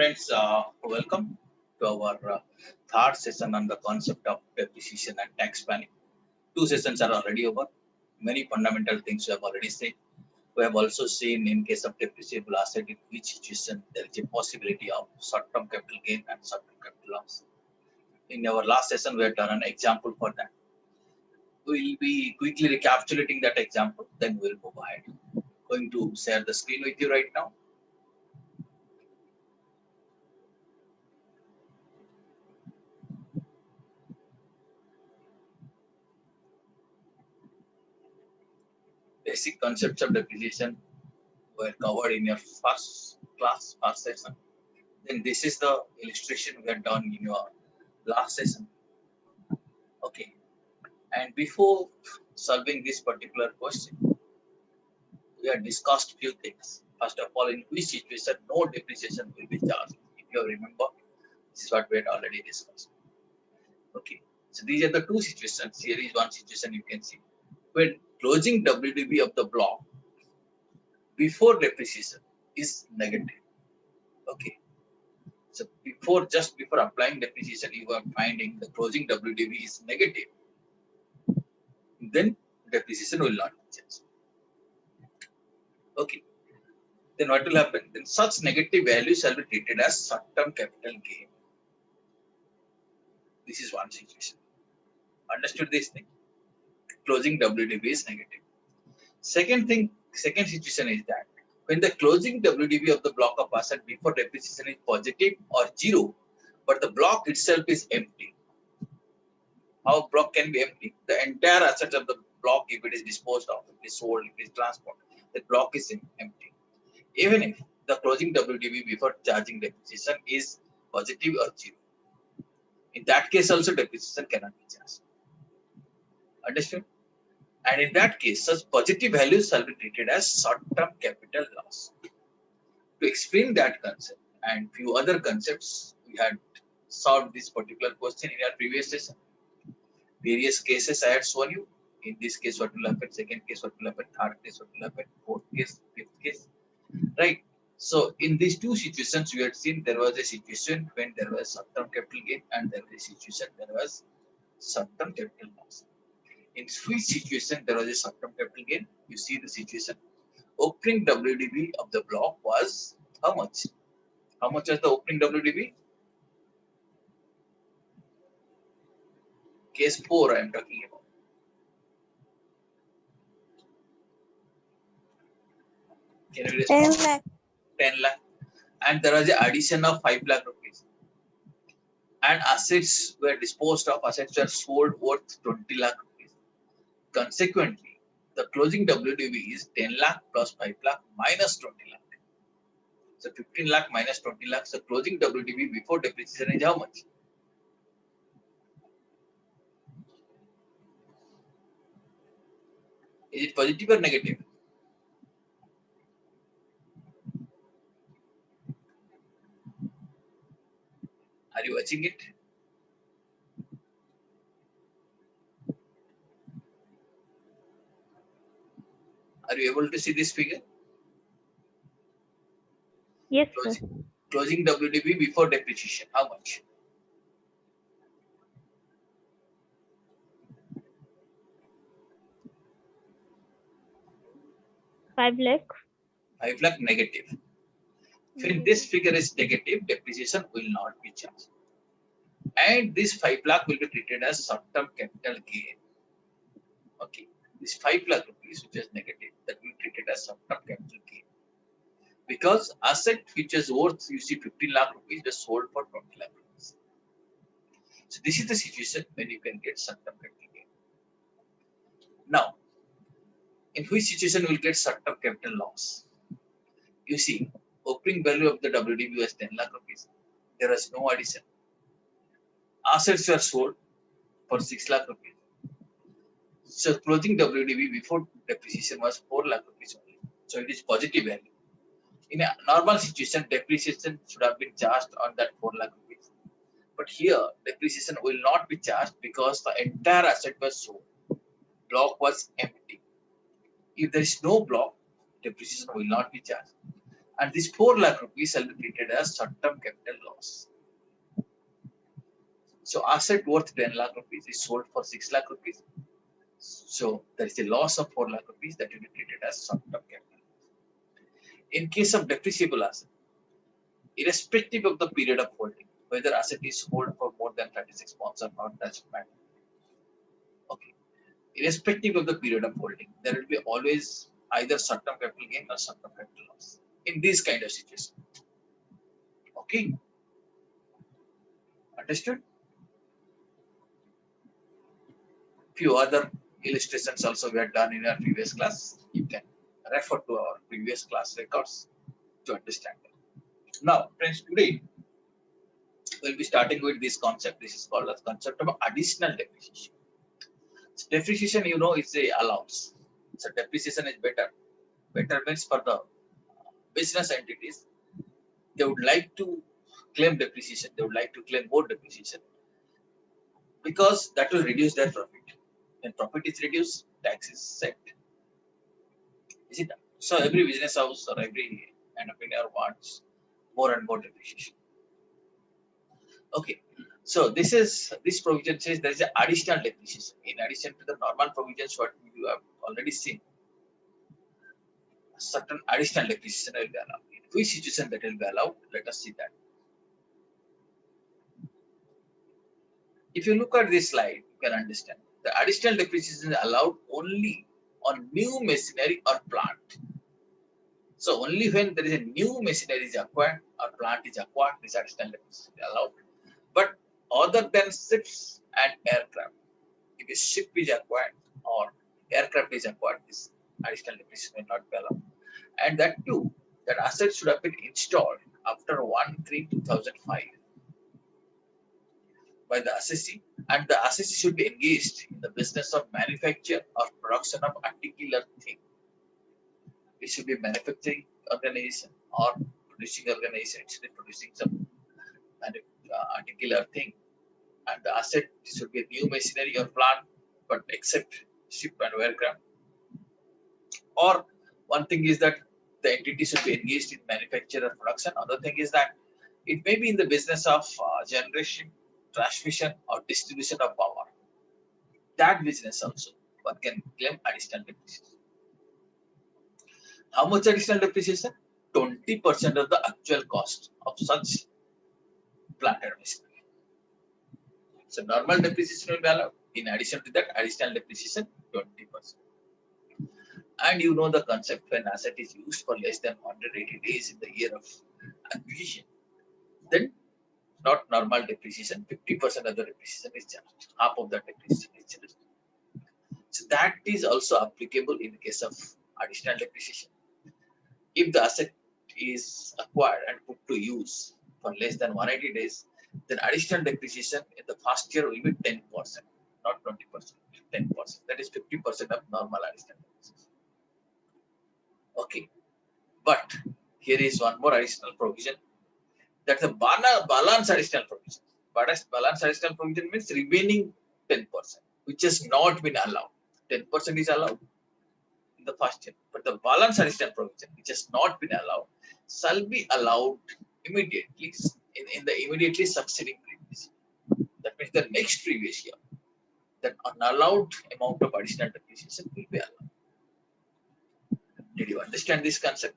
Friends, welcome to our third session on the concept of depreciation and tax planning. Two sessions are already over. Many fundamental things we have already seen. We have also seen in case of depreciable asset in which situation there is a possibility of short-term capital gain and short-term capital loss. In our last session, we have done an example for that. We will be quickly recapitulating that example, then we will move ahead. Going to share the screen with you right now. Basic concepts of depreciation were covered in your first session. Then this is the illustration we have done in your last session. Okay. And before solving this particular question, we have discussed few things. First of all, in which situation no depreciation will be charged. If you remember, this is what we had already discussed. Okay. So these are the two situations. Here is one situation you can see. When closing WDV of the block before depreciation is negative. Okay. So just before applying depreciation, you are finding the closing WDV is negative. Then depreciation will not be changed. Okay. Then what will happen? Then such negative value shall be treated as short-term capital gain. This is one situation. Understood this thing? Closing WDV is negative. Second situation is that when the closing WDV of the block of asset before depreciation is positive or zero, but the block itself is empty. How block can be empty? The entire asset of the block, if it is disposed of, if it is sold, if it is transported, the block is empty. Even if the closing WDV before charging depreciation is positive or zero. In that case also depreciation cannot be charged. Understood? And in that case, such positive values shall be treated as short-term capital loss. To explain that concept and few other concepts, we had solved this particular question in our previous session. Various cases I had shown you. In this case, what will happen? Second case, what will happen? Third case, what will happen? Fourth case, fifth case. Right. So in these two situations, we had seen there was a situation when there was short-term capital gain and there was a situation there was short-term capital loss. In which situation there was a short-term capital gain? You see the situation. Opening WDV of the block was how much? How much was the opening WDV? Case 4 I am talking about. Can you respond? 10 lakh. 10 lakh. And there was an addition of 5 lakh rupees. And assets were disposed of, assets were sold worth 20 lakh rupees. Consequently, the closing WDV is 10 lakh plus 5 lakh minus 20 lakh. So 15 lakh minus 20 lakh. So closing WDV before depreciation is how much? Is it positive or negative? Are you watching it? Are you able to see this figure? Yes, sir. Closing WDV before depreciation, how much? Five lakh. 5 lakh negative. When this figure is negative, depreciation will not be charged. And this 5 lakh will be treated as short-term capital gain. Okay. This 5 lakh rupees, which is negative, that will be treated as short-term capital gain. Because asset which is worth, you see, 15 lakh rupees was sold for 20 lakh rupees. So this is the situation when you can get short-term capital gain. Now, in which situation will get short-term capital loss? You see, opening value of the WDV was 10 lakh rupees. There was no addition. Assets were sold for 6 lakh rupees. So closing WDV before depreciation was 4 lakh rupees only. So it is positive value. In a normal situation, depreciation should have been charged on that 4 lakh rupees. But here, depreciation will not be charged because the entire asset was sold. Block was empty. If there is no block, depreciation will not be charged. And this 4 lakh rupees shall be treated as short-term capital loss. So asset worth 10 lakh rupees is sold for 6 lakh rupees. So there is a loss of 4 lakh rupees that will be treated as short-term capital. In case of depreciable asset, irrespective of the period of holding, whether asset is held for more than 36 months or not, doesn't matter. Okay. Irrespective of the period of holding, there will be always either short-term capital gain or short-term capital loss in this kind of situation. Okay. Understood? Few other illustrations also we have done in our previous class. You can refer to our previous class records to understand it. Now, friends, today we'll be starting with this concept. This is called as concept of additional depreciation. So depreciation, you know, is a allowance. So depreciation is better. Better means for the business entities, they would like to claim depreciation. They would like to claim more depreciation because that will reduce their profit. When profit is reduced, tax is set. Is it? So every business house or every entrepreneur wants more and more depreciation. Okay. So this provision says there is an additional depreciation in addition to the normal provisions what you have already seen. Certain additional depreciation will be allowed. In which situation that will be allowed? Let us see that. If you look at this slide, you can understand the additional depreciation is allowed only on new machinery or plant. So only when there is a new machinery is acquired or plant is acquired, this additional depreciation is allowed. But other than ships and aircraft, if a ship is acquired or aircraft is acquired, this additional depreciation will not be allowed. And that too, that assets should have been installed after 1/3/2005 by the assessee, and the assessee should be engaged in the business of manufacture or production of particular thing. It should be manufacturing organization or producing organization, it should be producing some particular thing, and the asset should be new machinery or plant, but except ship and aircraft. Or one thing is that the entity should be engaged in manufacture or production. Other thing is that it may be in the business of generation, transmission, or distribution of power. That business also one can claim additional depreciation. How much additional depreciation? 20% of the actual cost of such plant and machinery. So normal depreciation will be allowed. In addition to that, additional depreciation 20%. And you know the concept, when asset is used for less than 180 days in the year of acquisition, then not normal depreciation, 50% of the depreciation is charged. Half of that depreciation is charged. So that is also applicable in the case of additional depreciation. If the asset is acquired and put to use for less than 180 days, then additional depreciation in the first year will be 10%, not 20%, 10%. That is 50% of normal additional depreciation. Okay, but here is one more additional provision. That's a balance additional provision. Balance additional provision means remaining 10%, which has not been allowed. 10% is allowed in the first year, but the balance additional provision, which has not been allowed, shall be allowed immediately in the immediately succeeding previous year. That means the next previous year, that unallowed amount of additional depreciation will be allowed. Did you understand this concept?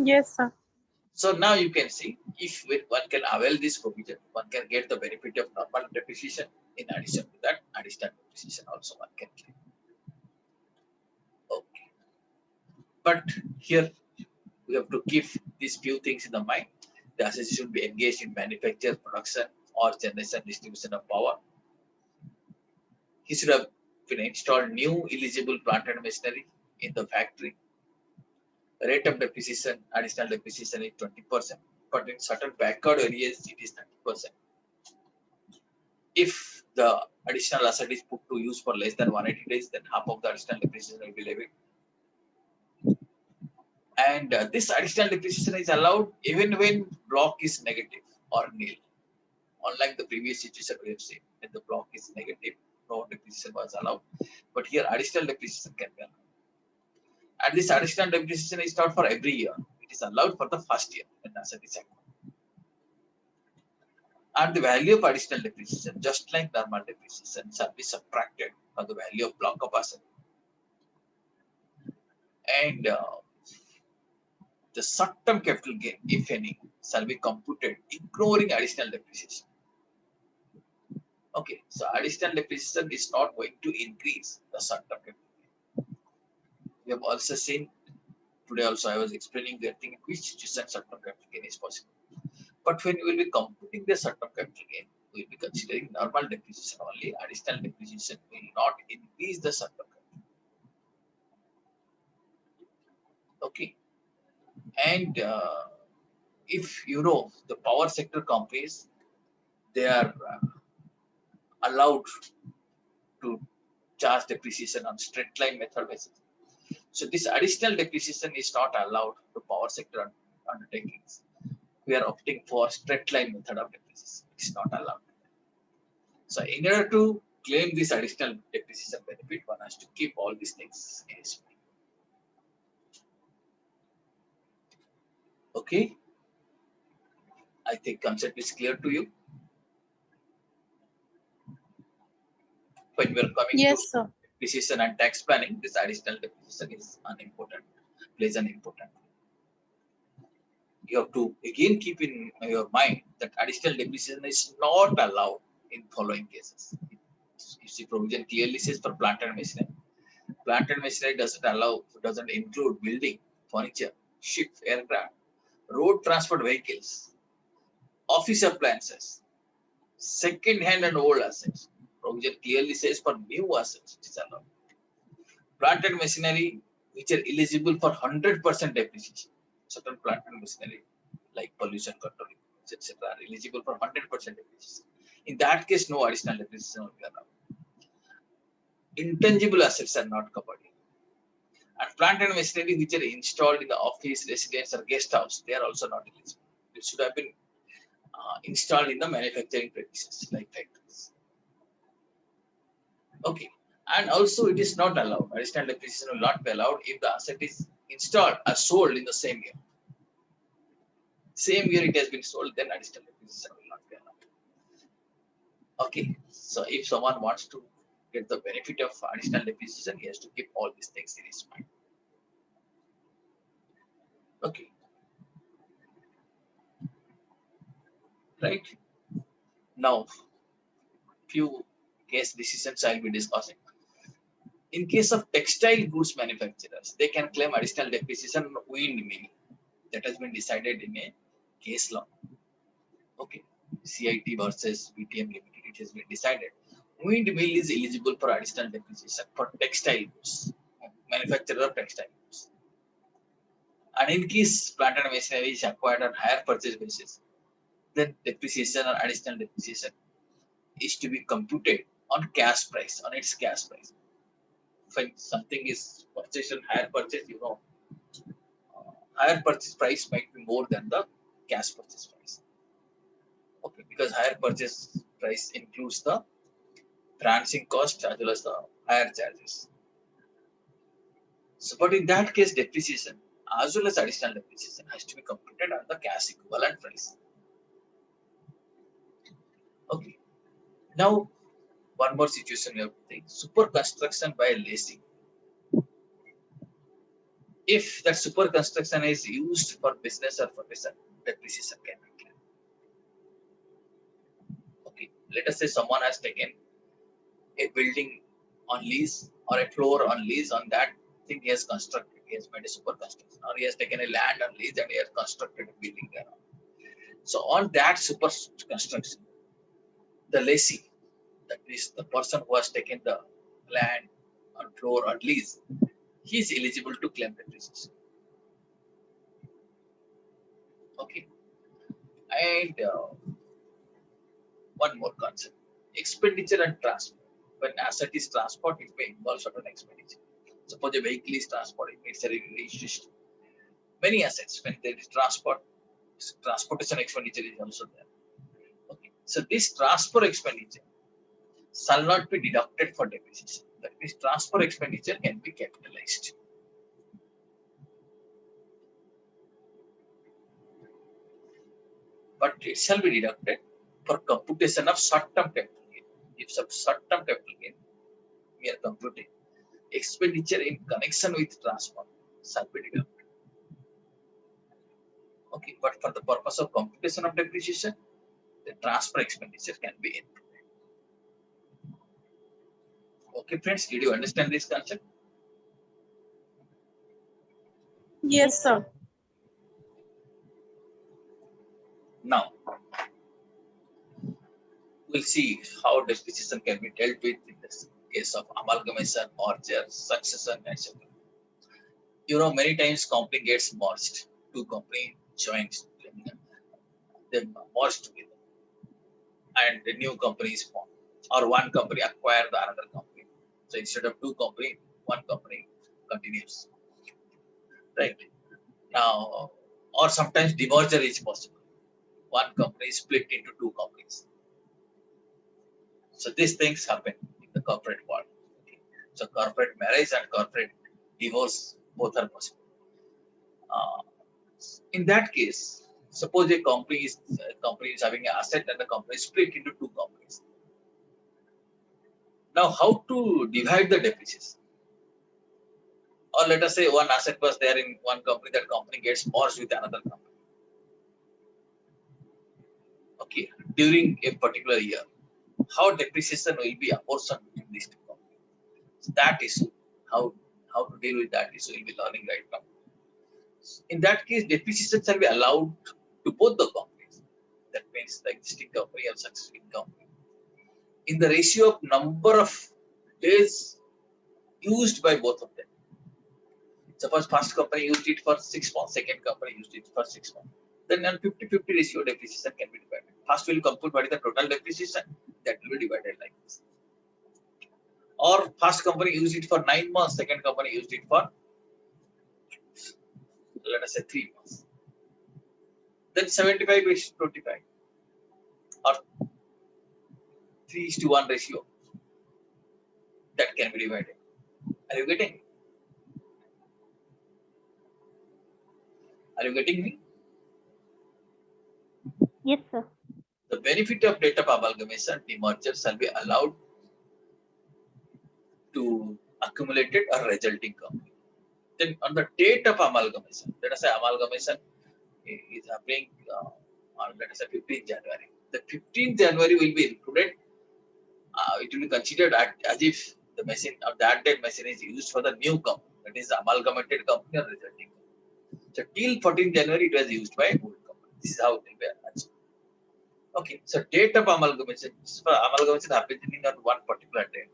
Yes, sir. So now you can see, if one can avail this provision, one can get the benefit of normal depreciation. In addition to that, additional depreciation also one can claim. Okay. But here we have to keep these few things in the mind. The asset should be engaged in manufacture, production, or generation, distribution of power. He should have been installed new eligible plant and machinery in the factory. Rate of depreciation, additional depreciation is 20%, but in certain backward areas it is 30%. If the additional asset is put to use for less than 180 days, then half of the additional depreciation will be levied. And this additional depreciation is allowed even when block is negative or nil. Unlike the previous situation we have seen, when the block is negative no depreciation was allowed. But here additional depreciation can be allowed. And this additional depreciation is not for every year. It is allowed for the first year when asset is acquired. And the value of additional depreciation, just like normal depreciation, shall be subtracted from the value of block of asset. And the short-term capital gain, if any, shall be computed ignoring additional depreciation. Okay, so additional depreciation is not going to increase the short-term capital gain. We have also seen today. Also, I was explaining that thing which situation short-term capital gain is possible. But when we will be computing the short-term capital gain, we will be considering normal depreciation only. Additional depreciation will not increase the short-term capital. Okay, and if you know the power sector companies, they are allowed to charge depreciation on straight line method basis. So this additional depreciation is not allowed to power sector undertakings. We are opting for straight line method of depreciation. It's not allowed. So in order to claim this additional depreciation benefit, one has to keep all these things in his mind. Okay. I think concept is clear to you. When we are coming Yes, to sir. depreciation and tax planning, this additional depreciation is plays an important role. You have to again keep in your mind that additional depreciation is not allowed in following cases. You see, provision clearly says for plant and machinery. Plant and machinery doesn't include building, furniture, ship, aircraft, road transport vehicles, office appliances, second-hand and old assets. Provision clearly says for new assets it is allowed. Plant and machinery which are eligible for 100% depreciation. Certain plant and machinery like pollution control, etc., are eligible for 100% depreciation. In that case, no additional depreciation will be allowed. Intangible assets are not covered. And plant and machinery which are installed in the office, residence, or guest house, they are also not eligible. It should have been installed in the manufacturing premises like factories. Okay, and also it is not allowed. Additional depreciation will not be allowed if the asset is installed or sold in the same year. Same year it has been sold, then additional depreciation will not be allowed. Okay, so if someone wants to get the benefit of additional depreciation, he has to keep all these things in his mind. Okay, right? Now, few case decisions I will be discussing. In case of textile goods manufacturers, they can claim additional depreciation on windmill. That has been decided in a case law. Okay, CIT versus BTM Limited, it has been decided. Windmill is eligible for additional depreciation for textile goods, manufacturer of textile goods. And in case plant and machinery is acquired on higher purchase basis, then depreciation or additional depreciation is to be computed on cash price, on its cash price. When something is purchased on higher purchase, higher purchase price might be more than the cash purchase price. Okay, because higher purchase price includes the financing cost as well as the higher charges. So, but in that case, depreciation as well as additional depreciation has to be computed on the cash equivalent price. Okay. Now, one more situation we have to think. Super construction by lessee. If that super construction is used for business or for depreciation can be claimed. Okay. Let us say someone has taken a building on lease or a floor on lease. On that thing he has constructed. He has made a super construction, or he has taken a land on lease and he has constructed a building there. So on that super construction, the lessee, that is the person who has taken the land or floor or lease, he is eligible to claim depreciation. Okay. And one more concept: expenditure and transport. When asset is transport, it may involve certain expenditure. Suppose a vehicle is transported, it's a registration. Many assets, when there is transportation expenditure is also there. Okay. So this transport expenditure shall not be deducted for depreciation. That means transfer expenditure can be capitalized. But it shall be deducted for computation of short-term capital gain. If some short-term capital gain we are computing, expenditure in connection with transfer shall be deducted. Okay, but for the purpose of computation of depreciation, the transfer expenditure can be included. Okay, friends, did you understand this concept? Yes, sir. Now, we'll see how depreciation can be dealt with in this case of amalgamation, merger, succession, etc. You know, many times company gets merged, two company joins, they merge together, and the new company is formed, or one company acquire the another company. So instead of two company, one company continues, right? Now, or sometimes demerger is possible. One company is split into two companies. So these things happen in the corporate world. Okay. So corporate marriage and corporate divorce both are possible. In that case, suppose a company is having an asset and the company is split into two companies. Now, how to divide the depreciation? Or let us say one asset was there in one company, that company gets merged with another company. Okay, during a particular year, how depreciation will be apportioned between these two companies? So that issue, how to deal with that issue, we'll be learning right now. In that case, depreciation shall be allowed to both the companies. That means the existing company or succeeding company, in the ratio of number of days used by both of them. Suppose first company used it for 6 months, second company used it for 6 months. Then on 50-50 ratio depreciation can be divided. First will compute what is the total depreciation, that will be divided like this. Or first company used it for 9 months, second company used it for, let us say, 3 months. Then 75 is 25 or 3:1 ratio, that can be divided. Are you getting? Are you getting me? Yes, sir. The benefit of date of amalgamation, demerger shall be allowed to accumulated or resulting company. Then on the date of amalgamation, let us say amalgamation is happening on, let us say, 15th January. The 15th January will be included. It will be considered as if the machine or that date machine is used for the new company, that is amalgamated company or resulting company. So till 14th January it was used by old company. This is how it will be arranged. Okay, so date of amalgamation happens in one particular day.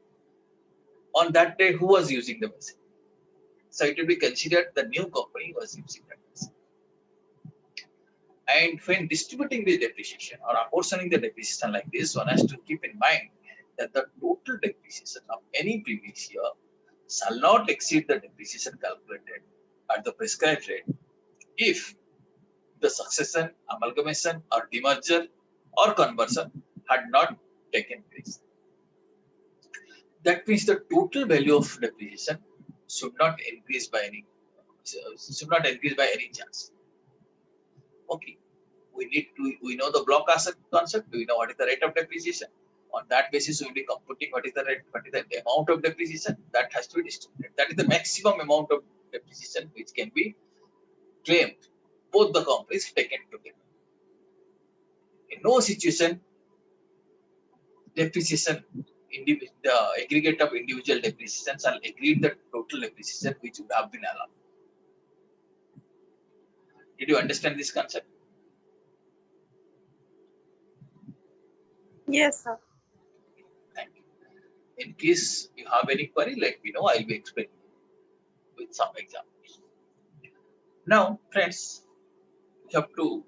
On that day, who was using the machine? So it will be considered the new company was using that machine. And when distributing the depreciation or apportioning the depreciation like this, one has to keep in mind that the total depreciation of any previous year shall not exceed the depreciation calculated at the prescribed rate if the succession, amalgamation, or demerger or conversion had not taken place. That means the total value of depreciation should not increase by any chance. Okay, we know the block asset concept. We know what is the rate of depreciation. On that basis, we will be computing what is the rate, what is the amount of depreciation that has to be distributed. That is the maximum amount of depreciation which can be claimed, both the companies taken together. In no situation, depreciation, the aggregate of individual depreciation shall exceed the total depreciation which would have been allowed. Did you understand this concept? Yes, sir. Thank you. In case you have any query, let me know. I'll be explaining with some examples. Now, friends, you have to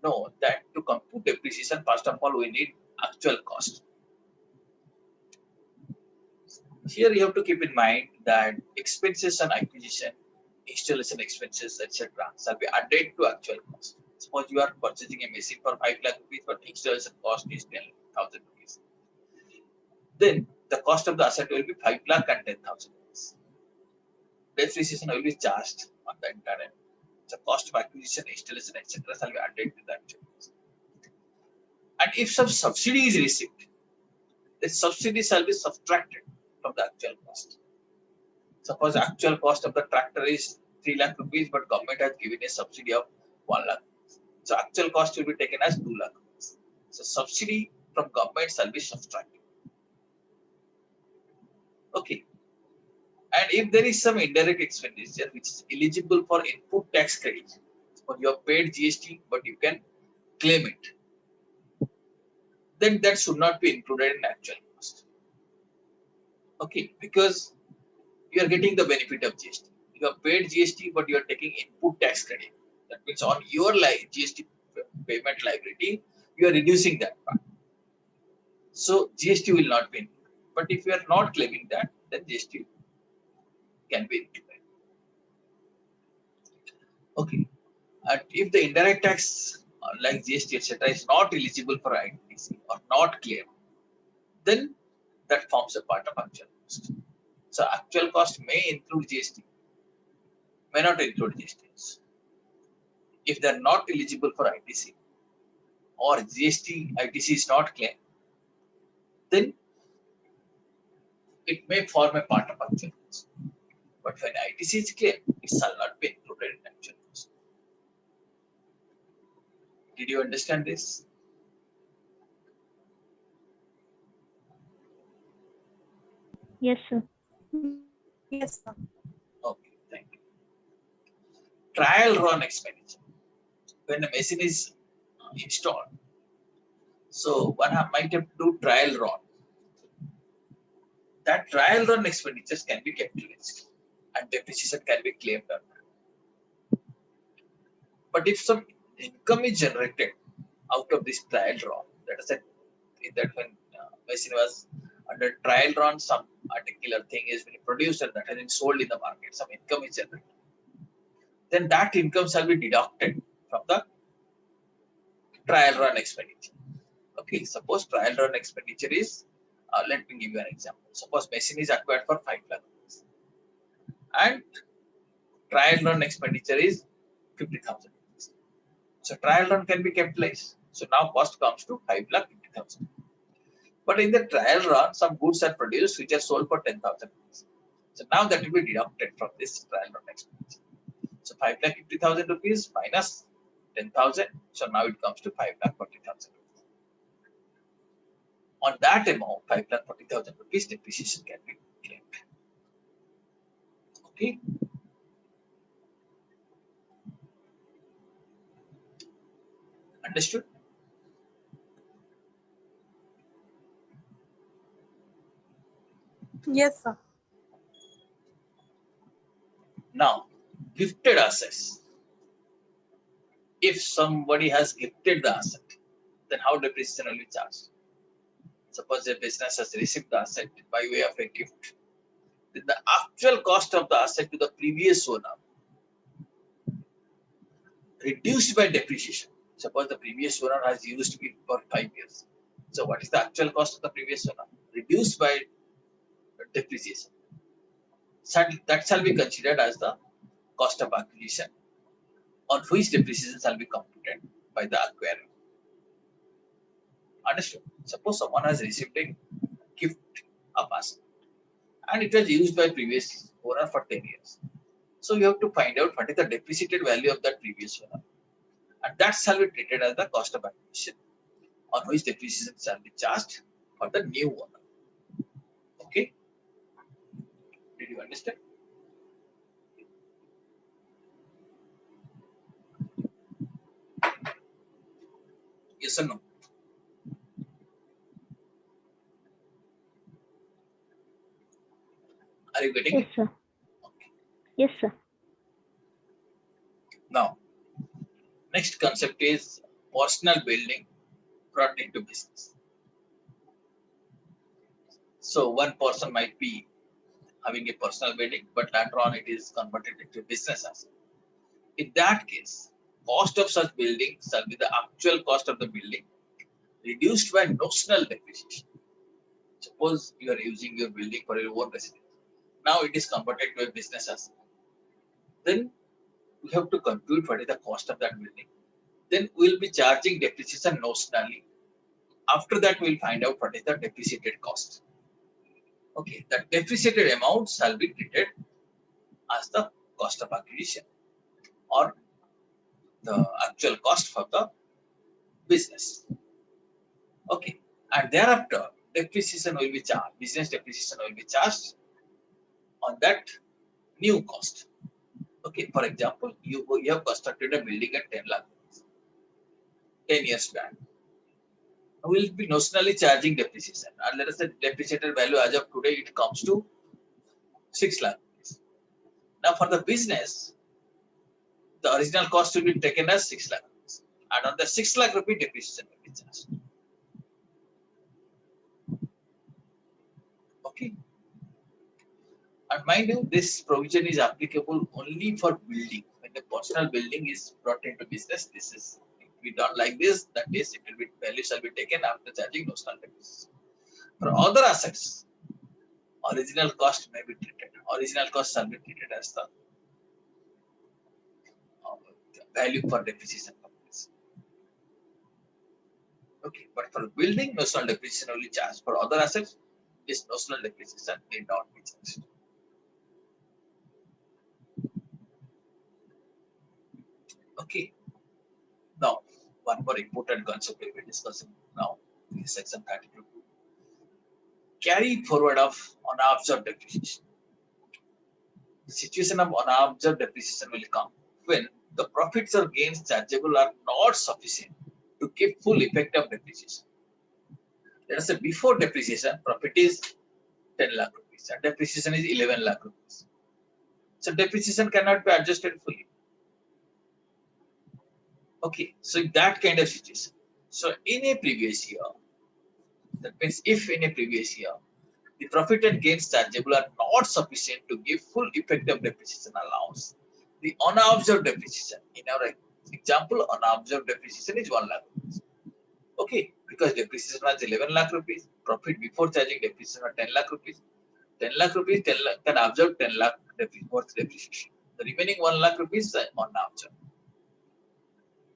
know that to compute depreciation, first of all, we need actual cost. Here you have to keep in mind that expenses on acquisition, installation expenses, etc., shall be added to actual cost. Suppose you are purchasing a machine for 5 lakh rupees, but installation cost is 10,000 rupees. then the cost of the asset will be 5 lakh and 10,000 rupees. Depreciation will be charged on the entire. The cost of acquisition, installation, etc. shall be added to the actual cost. And if some subsidy is received, the subsidy shall be subtracted from the actual cost. Suppose the actual cost of the tractor is 3 lakh rupees, but government has given a subsidy of 1 lakh. So actual cost will be taken as 2 lakh rupees. So subsidy from government shall be subtracted. Okay. And if there is some indirect expenditure which is eligible for input tax credit, suppose you have paid GST but you can claim it, then that should not be included in actual cost. Okay, because you are getting the benefit of GST. You have paid GST but you are taking input tax credit. That means on your GST payment liability, you are reducing that part. So GST will not be included. But if you are not claiming that, then GST can be included. Okay. And if the indirect tax like GST etc. is not eligible for ITC or not claimed, then that forms a part of actual cost. So actual cost may include GST, may not include GST. If they are not eligible for ITC or GST ITC is not claimed, then it may form a part of actual cost. But when ITC is claimed, it shall not be included in actual cost. Did you understand this? Yes, sir. Yes, sir. Okay, thank you. Trial run expenditure. When the machine is installed, so one might have to do trial run. That trial run expenditures can be capitalized and depreciation can be claimed on that. But if some income is generated out of this trial run, that is that when machine was under trial run, some particular thing is being produced and that has been sold in the market, some income is generated, then that income shall be deducted from the trial run expenditure. Okay, suppose trial run expenditure is, let me give you an example. Suppose machine is acquired for 5 lakh rupees and trial run expenditure is 50,000 rupees. So trial run can be capitalized. So now cost comes to 5 lakh 50,000. But in the trial run, some goods are produced which are sold for 10,000 rupees. So now that will be deducted from this trial run expenditure. So 5 lakh 50,000 rupees minus 10,000. So now it comes to 5 lakh 40,000 rupees. On that amount, 5 lakh 40,000 rupees depreciation can be claimed. Okay. Understood? Yes, sir. Now, gifted assets. If somebody has gifted the asset, then how depreciation will be charged? Suppose a business has received the asset by way of a gift. Then the actual cost of the asset to the previous owner reduced by depreciation. Suppose the previous owner has used it for 5 years. So what is the actual cost of the previous owner? Reduced by depreciation. That shall be considered as the cost of acquisition, on which depreciation shall be computed by the acquirer. Understood? Suppose someone has received a gift of asset and it was used by previous owner for 10 years. So you have to find out what is the depreciated value of that previous owner. And that shall be treated as the cost of acquisition, on which depreciation shall be charged for the new owner. Okay? Did you understand? Yes or no? Are you getting Yes, it? sir. Okay. Yes, sir. Now, next concept is personal building brought into business. So one person might be having a personal building, but later on it is converted into business asset. In that case, cost of such building shall be the actual cost of the building reduced by notional depreciation. Suppose you are using your building for your own residence. Now it is converted to a business asset. Then we have to compute what is the cost of that building. Then we will be charging depreciation notionally. After that, we will find out what is the depreciated cost. Okay, the depreciated amount shall be treated as the cost of acquisition or the actual cost for the business. Okay, and thereafter, depreciation will be charged. Business depreciation will be charged on that new cost. Okay, for example, you have constructed a building at 10 lakh, 10 years back. We will be notionally charging depreciation. And let us say depreciated value as of today, it comes to 6 lakh. Now for the business, the original cost will be taken as 6 lakh. And on the 6 lakh rupee depreciation will be charged. Okay. And mind you, this provision is applicable only for building. When the personal building is brought into business, this is, if we done like this, that is, it will be, value shall be taken after charging notional depreciation. For other assets, original cost may be treated. Original cost shall be treated as the value for depreciation purpose. Okay, but for building, notional depreciation only charged. For other assets, this notional depreciation need not be charged. Okay. Now, one more important concept we will be discussing now in section 32. Carry forward of unobserved depreciation. The situation of unobserved depreciation will come when the profits or gains chargeable are not sufficient to give full effect of depreciation. Let us say before depreciation, profit is 10 lakh rupees and depreciation is 11 lakh rupees. So depreciation cannot be adjusted fully. Okay, so that kind of situation. So in a previous year, that means if in a previous year, the profit and gains chargeable are not sufficient to give full effect of depreciation allowance, the unobserved depreciation, in our example, unobserved depreciation is 1 lakh rupees. Okay, because depreciation was 11 lakh rupees, profit before charging depreciation was 10 lakh rupees. 10 lakh rupees, 10 lakh can observe 10 lakh worth depreciation. The remaining 1 lakh rupees are unobserved.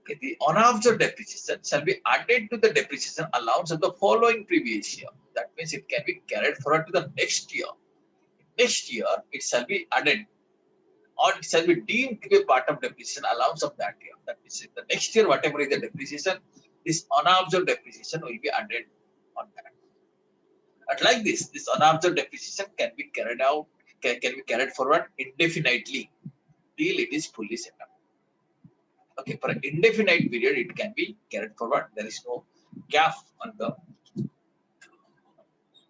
Okay, the unobserved depreciation shall be added to the depreciation allowance of the following previous year. That means it can be carried forward to the next year. Next year, it shall be added or it shall be deemed to be part of depreciation allowance of that year. That means the next year, whatever is the depreciation, this unobserved depreciation will be added on that. But like this unobserved depreciation can be carried out, can be carried forward indefinitely till it is fully set up. Okay, for an indefinite period, it can be carried forward. There is no gap on the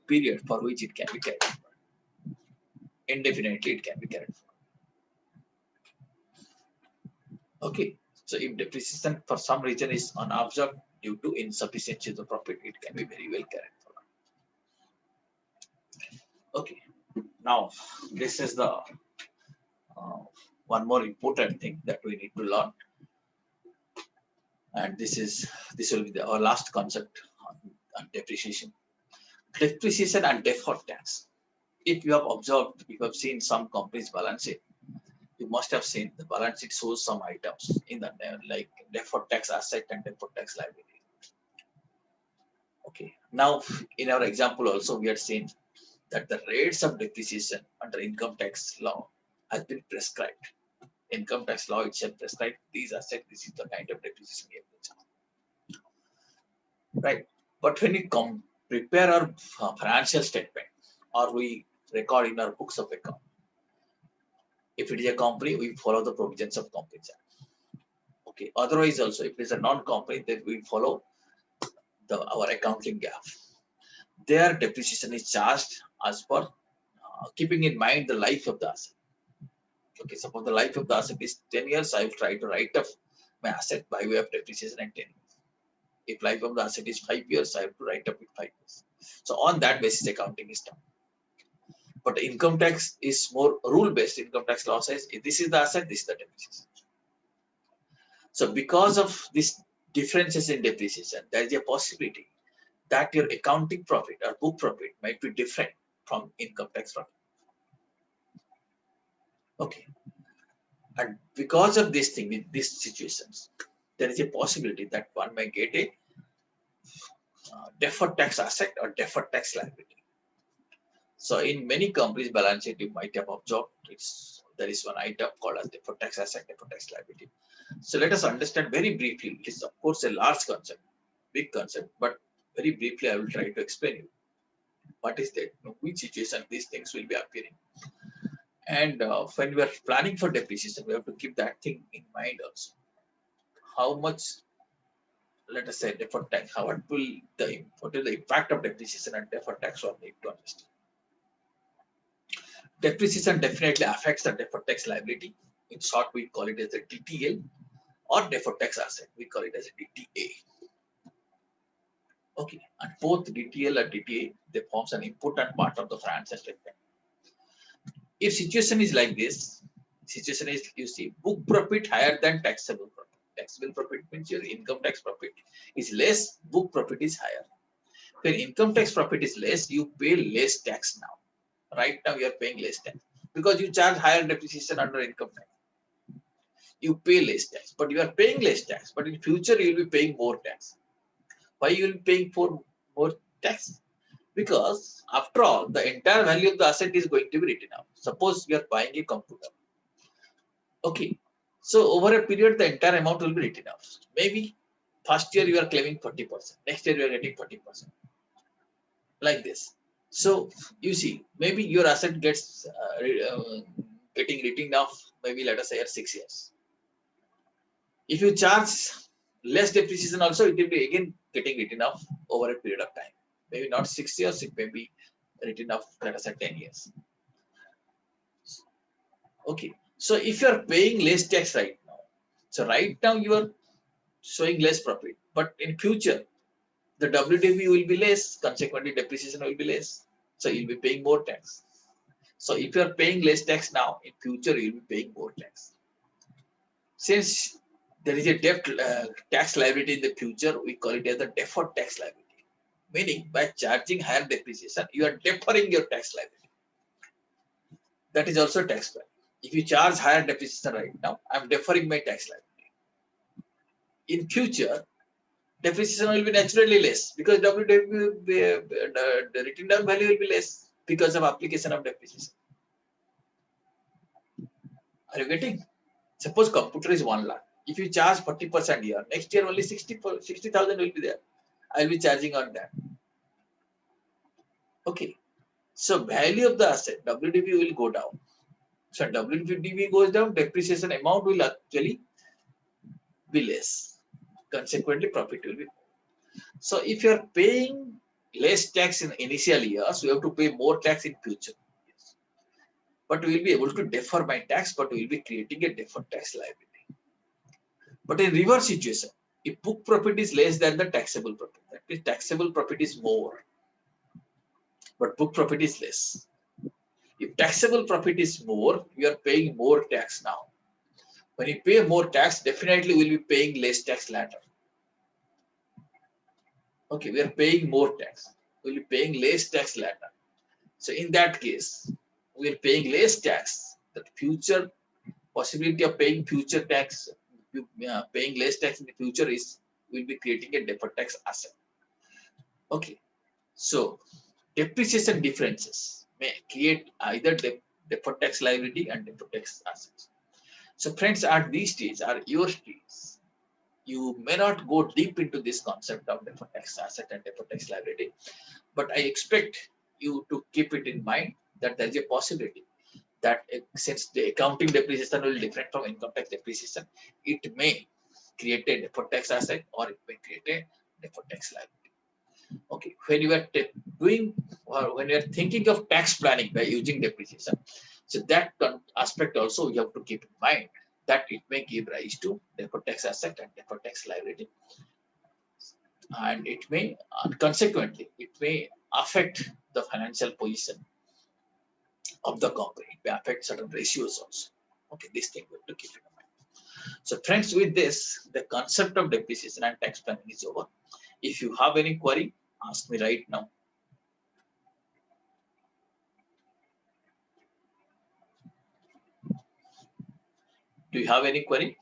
period for which it can be carried forward. Indefinitely, it can be carried forward. Okay, so if depreciation for some reason is unobserved due to insufficiency of the profit, it can be very well carried forward. Okay, now this is the one more important thing that we need to learn. And this will be our last concept on depreciation. Depreciation and deferred tax. If you have observed, if you have seen some companies' balance sheet, you must have seen the balance sheet shows some items in the like deferred tax asset and deferred tax liability. Okay. Now, in our example, also we had seen that the rates of depreciation under income tax law has been prescribed. Income tax law itself prescribed these assets. This is the kind of depreciation we have to charge. Right. But when we prepare our financial statement or we record in our books of account, if it is a company, we follow the provisions of Companies Act. Okay. Otherwise, also, if it is a non-company, then we follow our accounting gap. Their depreciation is charged as per keeping in mind the life of the asset. Okay, suppose the life of the asset is 10 years, I will try to write off my asset by way of depreciation at 10 years. If life of the asset is 5 years, I have to write up with 5 years. So on that basis, accounting is done. But income tax is more rule-based. Income tax law says if this is the asset, this is the depreciation. So because of these differences in depreciation, there is a possibility that your accounting profit or book profit might be different from income tax profit. Okay. And because of this thing, in these situations, there is a possibility that one may get a deferred tax asset or deferred tax liability. So in many companies' balance sheet, you might have observed there is one item called as deferred tax asset, deferred tax liability. So let us understand very briefly. It is of course a large concept, big concept, but very briefly I will try to explain you what is that, which situation these things will be appearing. And when we are planning for depreciation, we have to keep that thing in mind also. How much, let us say, deferred tax, what is the impact of depreciation and deferred tax on need to understand. Depreciation definitely affects the deferred tax liability. In short, we call it as a DTL, or deferred tax asset. We call it as a DTA. Okay, and both DTL and DTA, they forms an important part of the financial statement. If situation is like this, situation is, you see, book profit higher than taxable profit. Taxable profit means your income tax profit is less, book profit is higher. When income tax profit is less, you pay less tax now. Right now, you are paying less tax because you charge higher depreciation under income tax. You pay less tax, but you are paying less tax. But in future, you will be paying more tax. Why you will be paying for more tax? Because after all, the entire value of the asset is going to be written out. Suppose you are buying a computer. Okay, so over a period, the entire amount will be written out. Maybe first year you are claiming 40%, next year you are getting 40%, like this. So you see, maybe your asset gets getting written off, maybe let us say at 6 years. If you charge less depreciation also, it will be again getting written off over a period of time. Maybe not 6 years, it may be written off, let us say 10 years. Okay, so if you are paying less tax right now, so right now you are showing less profit, but in future, the WDV will be less, consequently depreciation will be less. So you'll be paying more tax. So if you are paying less tax now, in future you'll be paying more tax. Since there is a tax liability in the future, we call it as the deferred tax liability. Meaning by charging higher depreciation, you are deferring your tax liability. That is also tax plan. If you charge higher depreciation right now, I'm deferring my tax liability. In future, depreciation will be naturally less because WDV, the written down value will be less because of application of depreciation. Are you getting? Suppose computer is 1 lakh. If you charge 40% here, next year only 60,000 will be there. I will be charging on that. Okay. So value of the asset, WDV will go down. So WDV goes down, depreciation amount will actually be less. Consequently, profit will be more. So if you are paying less tax in initial years, you have to pay more tax in future. Yes. But we will be able to defer my tax, but we will be creating a deferred tax liability. But in reverse situation, if book profit is less than the taxable profit, that means taxable profit is more, but book profit is less. If taxable profit is more, you are paying more tax now. When you pay more tax, definitely we will be paying less tax later. Okay, we are paying more tax. We will be paying less tax later. So in that case, we are paying less tax. The future possibility of paying future tax, paying less tax in the future is will be creating a deferred tax asset. Okay, so depreciation differences may create either deferred tax liability and deferred tax assets. So friends, at these stage are your stage. You may not go deep into this concept of deferred tax asset and deferred tax liability, but I expect you to keep it in mind that there is a possibility that since the accounting depreciation will be different from income tax depreciation, it may create a deferred tax asset or it may create a deferred tax liability. Okay, when you are doing or when you are thinking of tax planning by using depreciation, so that aspect also you have to keep in mind that it may give rise to deferred tax asset and deferred tax liability, and it may consequently it may affect the financial position of the company. It may affect certain ratios also. Okay, this thing we have to keep in mind. So friends, with this, the concept of depreciation and tax planning is over. If you have any query, Ask me right now. Do you have any query?